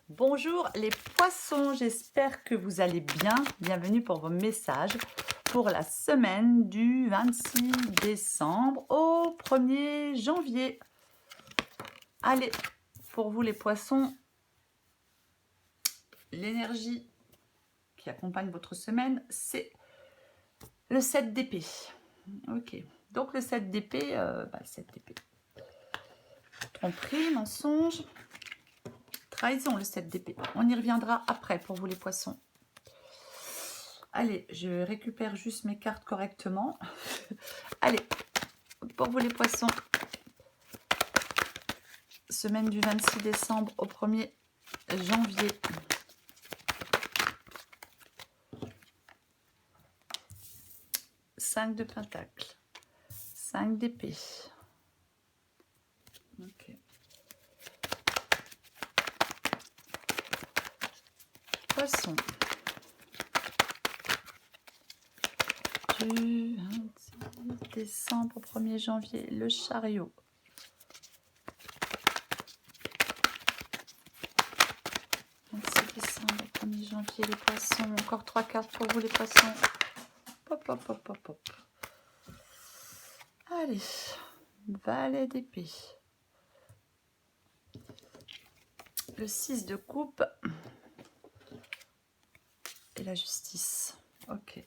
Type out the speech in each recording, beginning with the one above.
Bonjour les poissons, j'espère que vous allez bien. Bienvenue pour vos messages pour la semaine du 26 décembre au 1er janvier. Allez, pour vous les poissons, l'énergie qui accompagne votre semaine, c'est le 7 d'épée. Ok, donc le 7 d'épée, le 7 d'épée. Tromperie, mensonge, trahison, le 7 d'épée. On y reviendra après pour vous les poissons. Allez, je récupère juste mes cartes correctement. Allez, pour vous les poissons, semaine du 26 décembre au 1er janvier. Cinq de pentacles, 5 d'épée. Ok. Poisson. Du 26 décembre au 1er janvier, le chariot. Décembre, 1er janvier, les poissons. Encore 3 cartes pour vous, les poissons. Hop, hop, hop, hop, hop. Allez, valet d'épée. Le 6 de coupe. Et la justice. Ok.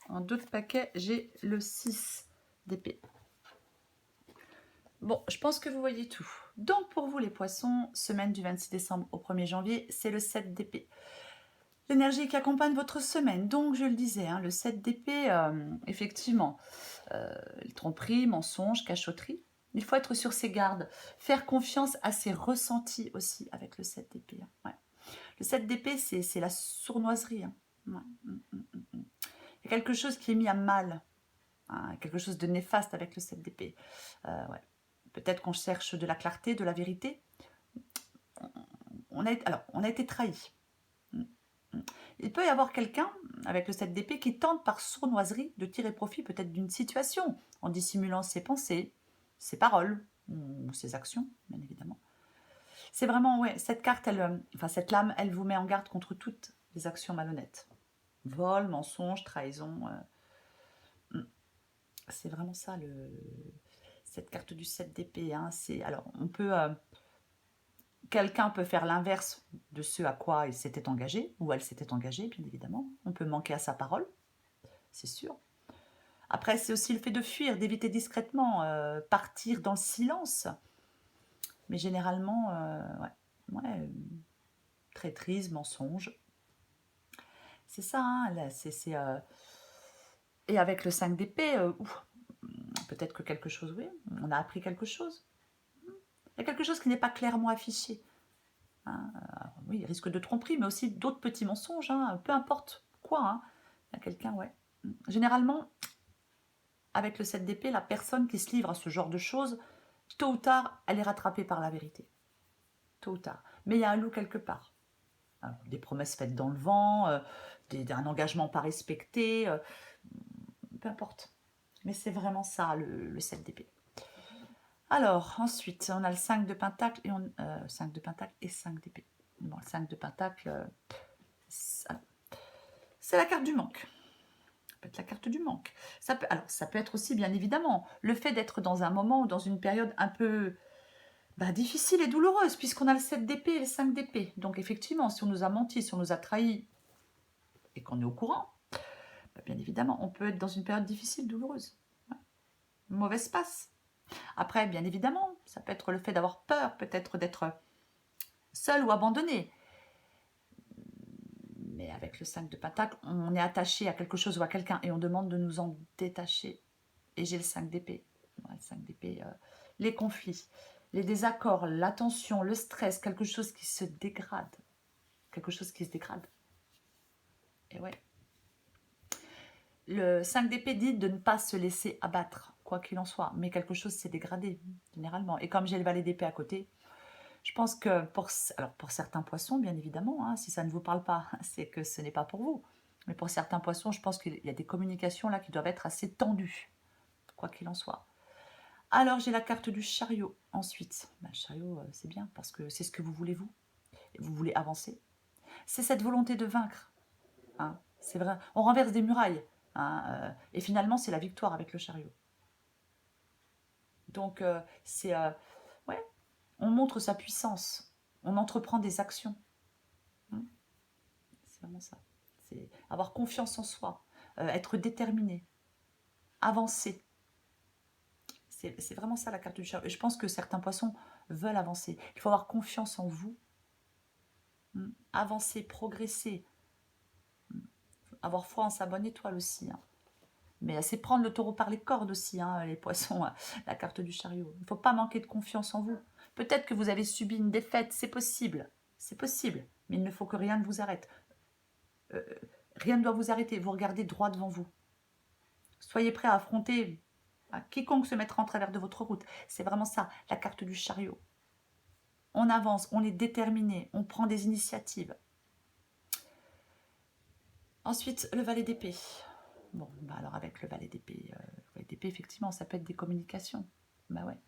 En d'autres paquets, j'ai le 6 d'épée. Bon, je pense que vous voyez tout. Donc, pour vous, les poissons, semaine du 26 décembre au 1er janvier, c'est le 7 d'épée. L'énergie qui accompagne votre semaine. Donc, je le disais, hein, le 7 d'épée, effectivement, tromperie, mensonge, cachotterie. Il faut être sur ses gardes. Faire confiance à ses ressentis aussi avec le 7 d'épée. Ouais. Le 7 d'épée, c'est la sournoiserie. Hein. Ouais. Il y a quelque chose qui est mis à mal. Hein, quelque chose de néfaste avec le 7 d'épée. Ouais. Peut-être qu'on cherche de la clarté, de la vérité. On a été trahi. Il peut y avoir quelqu'un, avec le 7 d'épée, qui tente par sournoiserie de tirer profit peut-être d'une situation, en dissimulant ses pensées, ses paroles, ou ses actions, bien évidemment. C'est vraiment, ouais, cette carte, cette lame, elle vous met en garde contre toutes les actions malhonnêtes. Vol, mensonge, trahison. C'est vraiment ça, cette carte du 7 d'épée. Hein, alors, on peut... quelqu'un peut faire l'inverse de ce à quoi il s'était engagé, ou elle s'était engagée, bien évidemment. On peut manquer à sa parole, c'est sûr. Après, c'est aussi le fait de fuir, d'éviter discrètement, partir dans le silence. Mais généralement, traîtrise, mensonge. C'est ça, hein, là, Et avec le 5 d'épée, peut-être que quelque chose, oui, on a appris quelque chose. Il y a quelque chose qui n'est pas clairement affiché. Hein, oui, risque de tromperie, mais aussi d'autres petits mensonges, hein, peu importe quoi. Hein. Il y a quelqu'un, ouais. Généralement, avec le 7 d'épée, la personne qui se livre à ce genre de choses, tôt ou tard, elle est rattrapée par la vérité. Tôt ou tard. Mais il y a un loup quelque part. Alors, des promesses faites dans le vent, un engagement pas respecté, peu importe. Mais c'est vraiment ça, le 7 d'épée. Alors, ensuite, on a le 5 de pentacle et 5 de pentacle et 5 d'épée. Bon, le 5 de pentacle, c'est la carte du manque. Ça peut être la carte du manque. Ça peut être aussi, bien évidemment, le fait d'être dans un moment ou dans une période un peu difficile et douloureuse, puisqu'on a le 7 d'épée et le 5 d'épée. Donc, effectivement, si on nous a menti, si on nous a trahis et qu'on est au courant, bien évidemment, on peut être dans une période difficile, douloureuse. Ouais. Mauvaise passe. Après, bien évidemment, ça peut être le fait d'avoir peur, peut-être d'être seul ou abandonné. Mais avec le 5 de pentacle, on est attaché à quelque chose ou à quelqu'un et on demande de nous en détacher. Et j'ai le 5 d'épée. Ouais, le 5 d'épée, les conflits, les désaccords, la tension, le stress, quelque chose qui se dégrade. Quelque chose qui se dégrade. Et ouais. Le 5 d'épée dit de ne pas se laisser abattre, quoi qu'il en soit. Mais quelque chose s'est dégradé, généralement. Et comme j'ai le valet d'épée à côté, je pense que pour certains poissons, bien évidemment, hein, si ça ne vous parle pas, c'est que ce n'est pas pour vous. Mais pour certains poissons, je pense qu'il y a des communications là qui doivent être assez tendues, quoi qu'il en soit. Alors, j'ai la carte du chariot ensuite. Le chariot, c'est bien parce que c'est ce que vous voulez vous. vous voulez avancer. C'est cette volonté de vaincre. Hein. C'est vrai, on renverse des murailles. Hein, et finalement, c'est la victoire avec le chariot. Donc, ouais, on montre sa puissance. On entreprend des actions. C'est vraiment ça. C'est avoir confiance en soi, être déterminé, avancer. C'est vraiment ça la carte du chariot. Et je pense que certains poissons veulent avancer. Il faut avoir confiance en vous. Avancer, progresser. Avoir foi en sa bonne étoile aussi. Hein. Mais c'est prendre le taureau par les cordes aussi, hein, les poissons, la carte du chariot. Il ne faut pas manquer de confiance en vous. Peut-être que vous avez subi une défaite, c'est possible. C'est possible. Mais il ne faut que rien ne vous arrête. Rien ne doit vous arrêter. Vous regardez droit devant vous. Soyez prêt à affronter quiconque se mettra en travers de votre route. C'est vraiment ça, la carte du chariot. On avance, on est déterminé, on prend des initiatives. Ensuite, le valet d'épée. Bon, bah alors avec le valet d'épée, effectivement, ça peut être des communications. Bah ouais.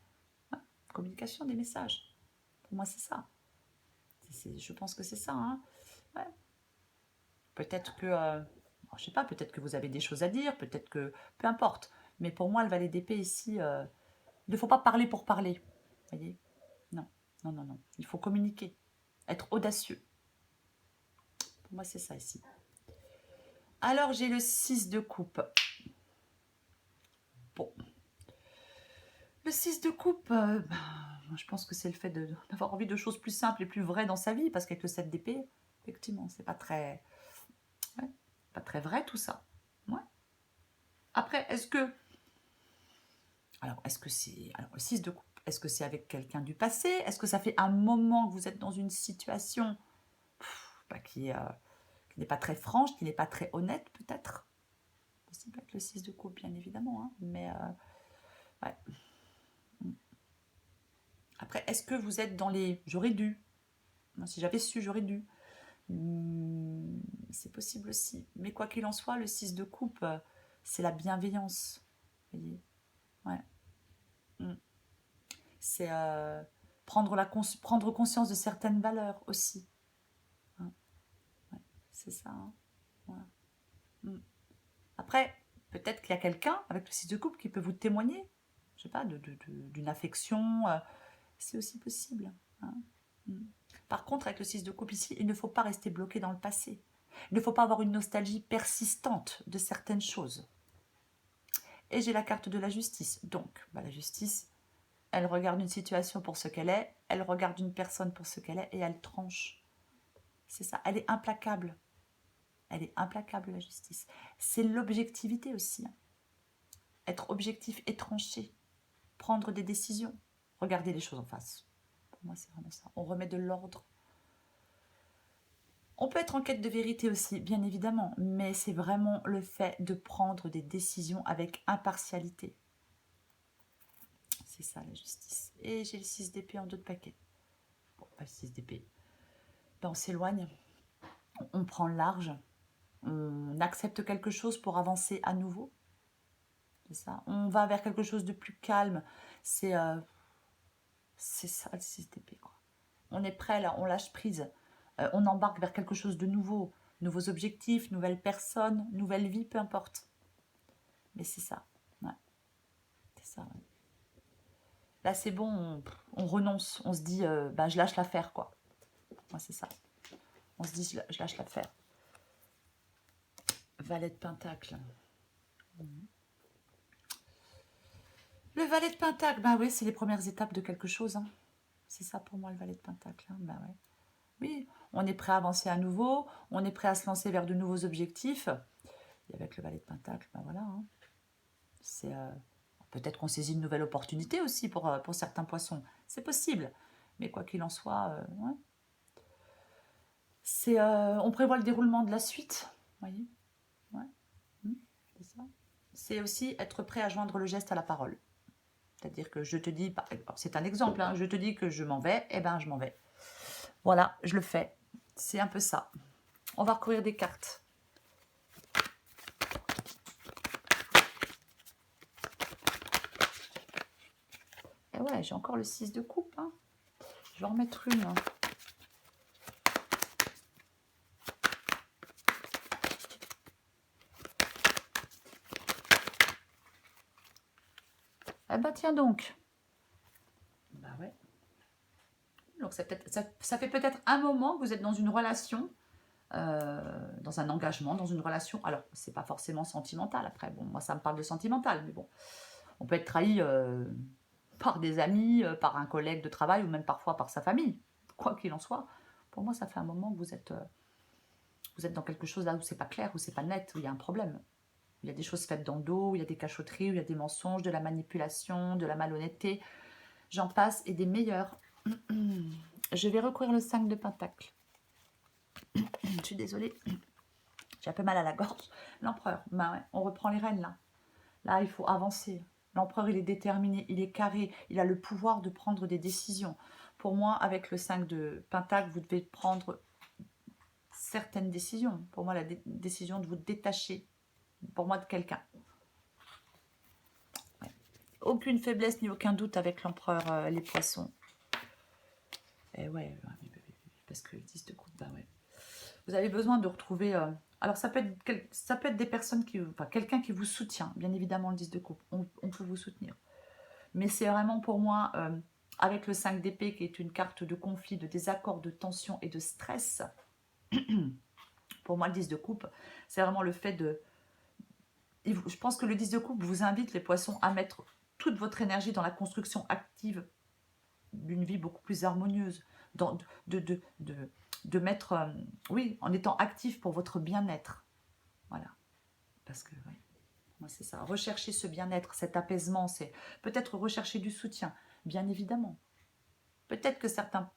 Communication, des messages. Pour moi, c'est ça. Je pense que c'est ça. Hein. Ouais. Peut-être que, je sais pas, peut-être que vous avez des choses à dire, peut-être que, peu importe. Mais pour moi, le valet d'épée ici, il ne faut pas parler pour parler. Vous voyez? Non, non, non, non. Il faut communiquer, être audacieux. Pour moi, c'est ça ici. Alors, j'ai le 6 de coupe. Bon. Le 6 de coupe, je pense que c'est le fait d'avoir envie de choses plus simples et plus vraies dans sa vie, parce qu'avec le 7 d'épée, effectivement, c'est pas très, pas très vrai tout ça. Ouais. Après, est-ce que c'est... Alors, le 6 de coupe, est-ce que c'est avec quelqu'un du passé? Est-ce que ça fait un moment que vous êtes dans une situation qui n'est pas très franche, qui n'est pas très honnête, peut-être? Possible avec le 6 de coupe, bien évidemment. Hein, mais, ouais. Après, est-ce que vous êtes dans les... J'aurais dû. Si j'avais su, j'aurais dû. C'est possible aussi. Mais quoi qu'il en soit, le 6 de coupe, c'est la bienveillance. Vous voyez? Ouais. C'est prendre conscience de certaines valeurs aussi. Hein. Ouais, c'est ça. Hein. Voilà. Après, peut-être qu'il y a quelqu'un avec le 6 de coupe qui peut vous témoigner, je sais pas, d'une affection. C'est aussi possible. Hein. Par contre, avec le 6 de coupe ici, il ne faut pas rester bloqué dans le passé. Il ne faut pas avoir une nostalgie persistante de certaines choses. Et j'ai la carte de la justice. Donc, la justice, elle regarde une situation pour ce qu'elle est, elle regarde une personne pour ce qu'elle est et elle tranche. C'est ça, elle est implacable. Elle est implacable, la justice. C'est l'objectivité aussi. Hein. Être objectif et tranché. Prendre des décisions. Regarder les choses en face. Pour moi, c'est vraiment ça. On remet de l'ordre. On peut être en quête de vérité aussi, bien évidemment, mais c'est vraiment le fait de prendre des décisions avec impartialité. C'est ça, la justice. Et j'ai le 6 d'épée en 2 de paquet. Bon, pas le 6 d'épée. On s'éloigne. On prend le large. On accepte quelque chose pour avancer à nouveau. C'est ça. On va vers quelque chose de plus calme. C'est ça, le 6 d'épée. On est prêt, là, on lâche prise. On embarque vers quelque chose de nouveau. Nouveaux objectifs, nouvelles personnes, nouvelle vie, peu importe. Mais c'est ça. Ouais. C'est ça, ouais. Là, c'est bon, on renonce. On se dit, je lâche l'affaire, quoi. Moi, c'est ça. On se dit, je lâche l'affaire. Valet de Pentacle. Le valet de Pentacle, oui, c'est les premières étapes de quelque chose. Hein. C'est ça pour moi, le valet de Pentacle. Hein. Ouais. Oui, on est prêt à avancer à nouveau, on est prêt à se lancer vers de nouveaux objectifs. Et avec le valet de Pentacle, voilà. Hein. C'est peut-être qu'on saisit une nouvelle opportunité aussi pour certains poissons. C'est possible. Mais quoi qu'il en soit, ouais. On prévoit le déroulement de la suite. Vous voyez, ouais. C'est ça. C'est aussi être prêt à joindre le geste à la parole. C'est-à-dire que je te dis, c'est un exemple, hein, je te dis que je m'en vais, je m'en vais. Voilà, je le fais. C'est un peu ça. On va recouvrir des cartes. Et ouais, j'ai encore le 6 de coupe. Hein. Je vais en remettre une. Hein. Eh ben tiens donc. Bah ouais. Donc ça fait peut-être un moment que vous êtes dans une relation, dans un engagement, dans une relation. Alors, c'est pas forcément sentimental. Après, bon, moi, ça me parle de sentimental, mais bon, on peut être trahi par des amis, par un collègue de travail ou même parfois par sa famille. Quoi qu'il en soit, pour moi, ça fait un moment que vous êtes dans quelque chose là où c'est pas clair, où c'est pas net, où il y a un problème. Il y a des choses faites dans le dos, où il y a des cachotteries, où il y a des mensonges, de la manipulation, de la malhonnêteté. J'en passe et des meilleurs. Je vais recourir le 5 de Pentacle. Je suis désolée. J'ai un peu mal à la gorge. L'empereur, ben ouais, on reprend les rênes là. Là, il faut avancer. L'empereur, il est déterminé, il est carré, il a le pouvoir de prendre des décisions. Pour moi, avec le 5 de Pentacle, vous devez prendre certaines décisions. Pour moi, la décision de vous détacher, pour moi, de quelqu'un. Ouais. Aucune faiblesse ni aucun doute avec l'empereur, les poissons. Et ouais, parce que 10 de coupe, bah ouais. Vous avez besoin de retrouver... alors, ça peut être des personnes qui... Enfin, quelqu'un qui vous soutient, bien évidemment, le 10 de coupe. On peut vous soutenir. Mais c'est vraiment pour moi, avec le 5 d'épée, qui est une carte de conflit, de désaccord, de tension et de stress, pour moi, le 10 de coupe, c'est vraiment le fait de... Je pense que le 10 de coupe vous invite, les poissons, à mettre toute votre énergie dans la construction active d'une vie beaucoup plus harmonieuse, dans, de mettre, oui, en étant actif pour votre bien-être. Voilà. Parce que, oui, moi, c'est ça. Rechercher ce bien-être, cet apaisement, c'est peut-être rechercher du soutien, bien évidemment. Peut-être que certains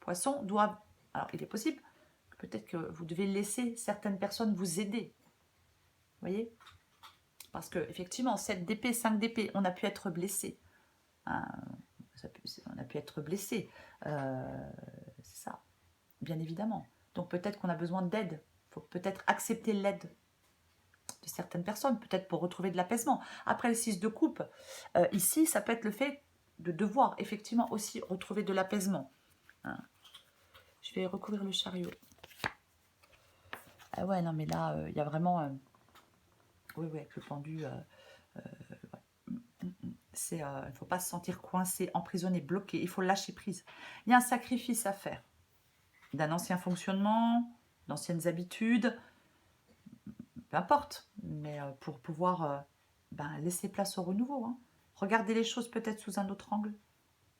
poissons doivent... Alors, il est possible, peut-être que vous devez laisser certaines personnes vous aider. Vous voyez? Parce que, effectivement, 7 d'épée, 5 d'épée, on a pu être blessé. Hein, on a pu être blessé. C'est ça, bien évidemment. Donc, peut-être qu'on a besoin d'aide. Il faut peut-être accepter l'aide de certaines personnes, peut-être pour retrouver de l'apaisement. Après le 6 de coupe, ici, ça peut être le fait de devoir effectivement aussi retrouver de l'apaisement. Hein. Je vais recouvrir le chariot. Ah ouais, non, mais là, il y a vraiment... oui, avec le pendu... ouais. Il ne faut pas se sentir coincé, emprisonné, bloqué. Il faut lâcher prise. Il y a un sacrifice à faire. D'un ancien fonctionnement, d'anciennes habitudes, peu importe. Mais pour pouvoir laisser place au renouveau. Hein. Regardez les choses peut-être sous un autre angle,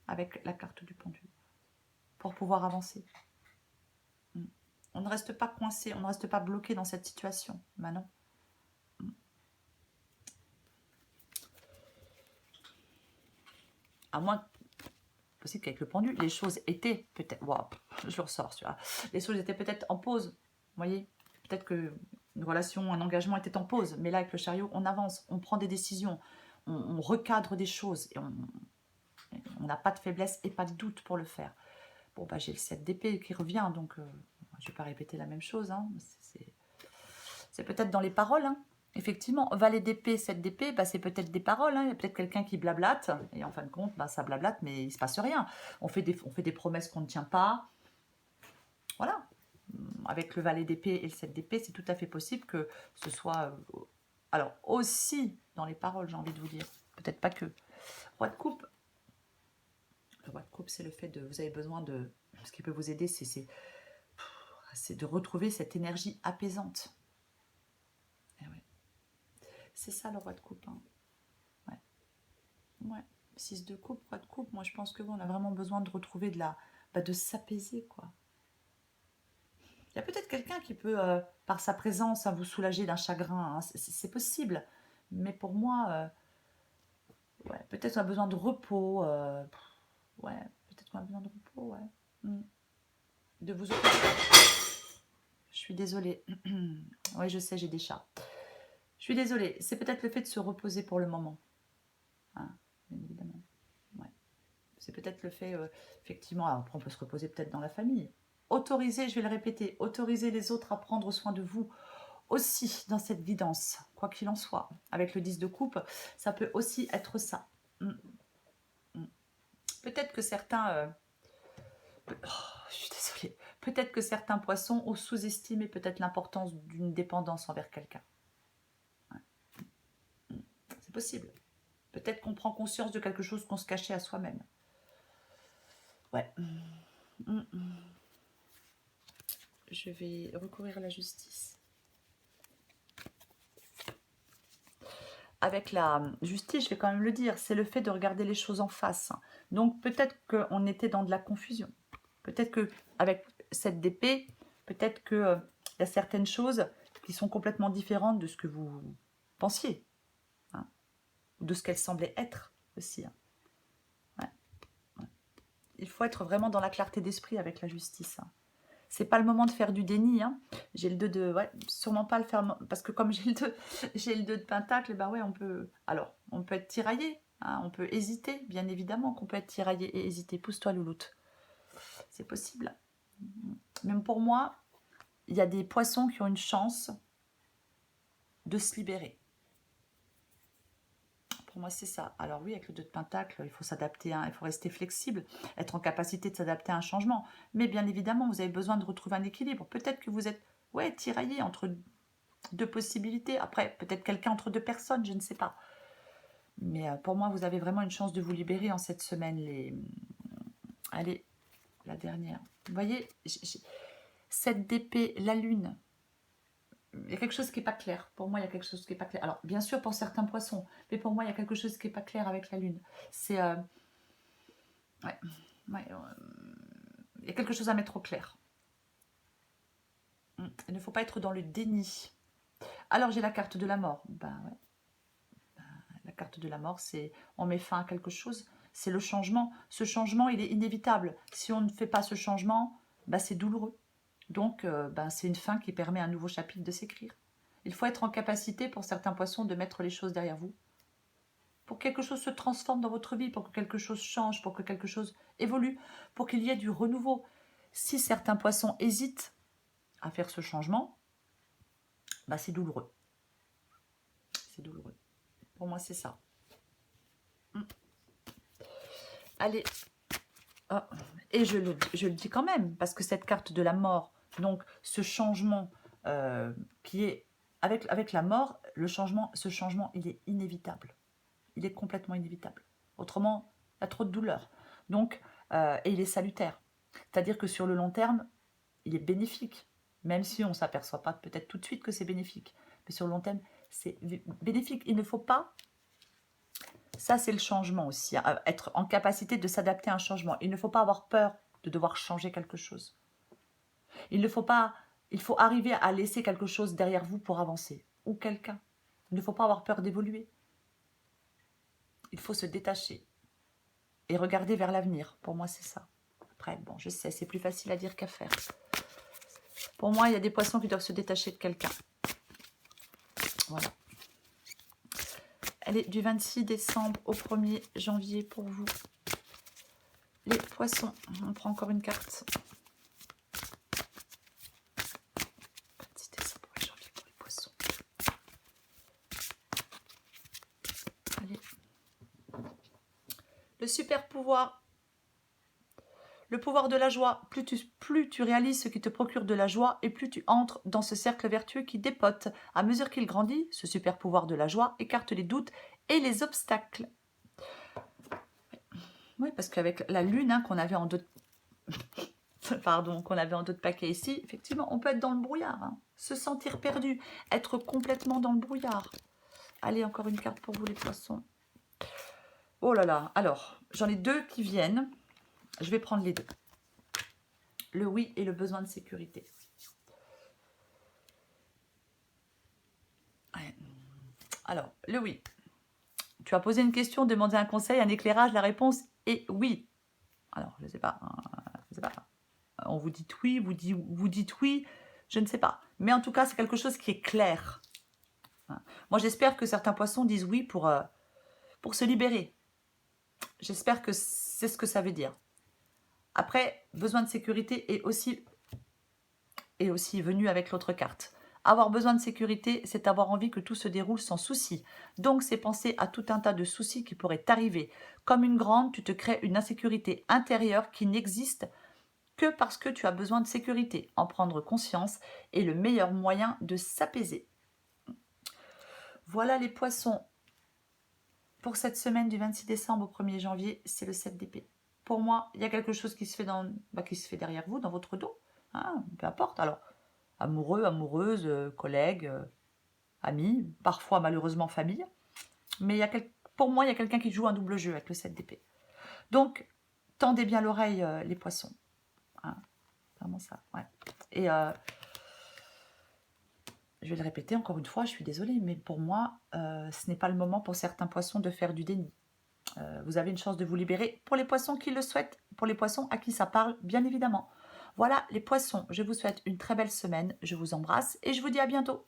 avec la carte du pendu, pour pouvoir avancer. On ne reste pas coincé, on ne reste pas bloqué dans cette situation. Ben non. À moins possible qu'avec le pendu, les choses étaient peut-être... Wow, je le ressors, tu vois. Les choses étaient peut-être en pause. Vous voyez? Peut-être que une relation, un engagement était en pause. Mais là, avec le chariot, on avance, on prend des décisions, on recadre des choses. Et on n'a pas de faiblesse et pas de doute pour le faire. Bon, bah, j'ai le 7 d'épée qui revient, donc je ne vais pas répéter la même chose. Hein. C'est peut-être dans les paroles, hein. Effectivement, valet d'épée, 7 d'épée, bah, c'est peut-être des paroles. Hein. Il y a peut-être quelqu'un qui blablate, et en fin de compte, bah, ça blablate, mais il ne se passe rien. On fait des promesses qu'on ne tient pas. Voilà. Avec le valet d'épée et le 7 d'épée, c'est tout à fait possible que ce soit... alors, aussi dans les paroles, j'ai envie de vous dire. Peut-être pas que. Roi de coupe. Le roi de coupe, c'est le fait de... Vous avez besoin de... Ce qui peut vous aider, c'est de retrouver cette énergie apaisante. C'est ça le roi de coupe. Hein. Ouais. 6 de coupe, roi de coupe. Moi, je pense que on a vraiment besoin de retrouver de s'apaiser, quoi. Il y a peut-être quelqu'un qui peut, par sa présence, vous soulager d'un chagrin. Hein. C'est possible. Mais pour moi, ouais, peut-être qu'on a besoin de repos. Ouais, peut-être qu'on a besoin de repos, ouais. De vous occuper. Je suis désolée. Oui, je sais, j'ai des chats. Je suis désolée. C'est peut-être le fait de se reposer pour le moment. Hein, bien évidemment. Ouais. C'est peut-être le fait, effectivement, alors après on peut se reposer peut-être dans la famille. Autoriser, je vais le répéter, autoriser les autres à prendre soin de vous aussi dans cette guidance, quoi qu'il en soit. Avec le 10 de coupe, ça peut aussi être ça. Peut-être que certains... je suis désolée. Peut-être que certains poissons ont sous-estimé peut-être l'importance d'une dépendance envers quelqu'un. Ouais. C'est possible. Peut-être qu'on prend conscience de quelque chose qu'on se cachait à soi-même. Ouais. Je vais recourir à la justice. Avec la justice, je vais quand même le dire, c'est le fait de regarder les choses en face. Donc peut-être qu'on était dans de la confusion. Peut-être qu'avec cette d'épée, peut-être qu'il y a certaines choses qui sont complètement différentes de ce que vous pensiez. Hein, de ce qu'elles semblaient être aussi. Hein. Ouais, ouais. Il faut être vraiment dans la clarté d'esprit avec la justice. Hein. C'est pas le moment de faire du déni. Hein. J'ai le 2 de... Ouais, sûrement pas le faire... Parce que comme j'ai le 2 de pentacle, bah ouais, on peut... Alors, on peut être tiraillé. Hein, on peut hésiter, bien évidemment qu'on peut être tiraillé et hésiter. Pousse-toi, louloute. C'est possible. Même pour moi, il y a des poissons qui ont une chance de se libérer. Pour moi, c'est ça. Alors oui, avec le 2 de pentacle, il faut s'adapter, hein, il faut rester flexible, être en capacité de s'adapter à un changement. Mais bien évidemment, vous avez besoin de retrouver un équilibre. Peut-être que vous êtes tiraillé entre deux possibilités. Après, peut-être quelqu'un entre deux personnes, je ne sais pas. Mais pour moi, vous avez vraiment une chance de vous libérer en cette semaine. Allez, la dernière. Vous voyez, cette d'épée, la lune. Il y a quelque chose qui n'est pas clair. Pour moi, il y a quelque chose qui n'est pas clair. Alors, bien sûr, pour certains poissons, mais pour moi, il y a quelque chose qui n'est pas clair avec la lune. C'est... ouais, il y a quelque chose à mettre au clair. Il ne faut pas être dans le déni. Alors, j'ai la carte de la mort. Ben ouais. La carte de la mort, c'est on met fin à quelque chose. C'est le changement. Ce changement, il est inévitable. Si on ne fait pas ce changement, ben, c'est douloureux. Donc, c'est une fin qui permet un nouveau chapitre de s'écrire. Il faut être en capacité, pour certains poissons, de mettre les choses derrière vous. Pour que quelque chose se transforme dans votre vie, pour que quelque chose change, pour que quelque chose évolue, pour qu'il y ait du renouveau. Si certains poissons hésitent à faire ce changement, c'est douloureux. C'est douloureux. Pour moi, c'est ça. Allez. Oh. Et je le dis quand même, parce que cette carte de la mort, donc ce changement qui est avec la mort, ce changement, il est inévitable. Il est complètement inévitable. Autrement, il y a trop de douleur. Donc, et il est salutaire. C'est-à-dire que sur le long terme, il est bénéfique. Même si on ne s'aperçoit pas peut-être tout de suite que c'est bénéfique. Mais sur le long terme, c'est bénéfique. Il ne faut pas... Ça, c'est le changement aussi. Hein, être en capacité de s'adapter à un changement. Il ne faut pas avoir peur de devoir changer quelque chose. Il faut arriver à laisser quelque chose derrière vous pour avancer. Ou quelqu'un. Il ne faut pas avoir peur d'évoluer. Il faut se détacher. Et regarder vers l'avenir. Pour moi, c'est ça. Après, bon, je sais, c'est plus facile à dire qu'à faire. Pour moi, il y a des poissons qui doivent se détacher de quelqu'un. Voilà. Elle est du 26 décembre au 1er janvier pour vous. Les poissons. On prend encore une carte. 26 décembre et janvier pour les poissons. Allez. Le super pouvoir. Le pouvoir de la joie. Plus tu réalises ce qui te procure de la joie et plus tu entres dans ce cercle vertueux qui dépote. À mesure qu'il grandit, ce super pouvoir de la joie écarte les doutes et les obstacles. Oui, parce qu'avec la lune hein, qu'on avait en d'autres... Pardon, qu'on avait en d'autres paquets ici, effectivement, on peut être dans le brouillard. Hein. Se sentir perdu, être complètement dans le brouillard. Allez, encore une carte pour vous les poissons. Oh là là, alors, j'en ai deux qui viennent. Je vais prendre les deux. Le oui et le besoin de sécurité. Alors, le oui. Tu as posé une question, demandé un conseil, un éclairage, la réponse est oui. Alors, je ne sais pas. On vous dit oui, vous dites oui, je ne sais pas. Mais en tout cas, c'est quelque chose qui est clair. Moi, j'espère que certains poissons disent oui pour se libérer. J'espère que c'est ce que ça veut dire. Après, besoin de sécurité est aussi venu avec l'autre carte. Avoir besoin de sécurité, c'est avoir envie que tout se déroule sans souci. Donc, c'est penser à tout un tas de soucis qui pourraient t'arriver. Comme une grande, tu te crées une insécurité intérieure qui n'existe que parce que tu as besoin de sécurité. En prendre conscience est le meilleur moyen de s'apaiser. Voilà les poissons. pour cette semaine du 26 décembre au 1er janvier, c'est le 7 d'épée. Pour moi, il y a quelque chose qui se fait, qui se fait derrière vous, dans votre dos. Hein, peu importe. Alors, amoureux, amoureuse, collègue, ami, parfois malheureusement famille. Mais pour moi, il y a quelqu'un qui joue un double jeu avec le 7 d'épée. Donc, tendez bien l'oreille, les poissons. Hein, vraiment ça, ouais. Et je vais le répéter encore une fois, je suis désolée, mais pour moi, ce n'est pas le moment pour certains poissons de faire du déni. Vous avez une chance de vous libérer pour les poissons qui le souhaitent, pour les poissons à qui ça parle, bien évidemment. Voilà les poissons, je vous souhaite une très belle semaine, je vous embrasse et je vous dis à bientôt.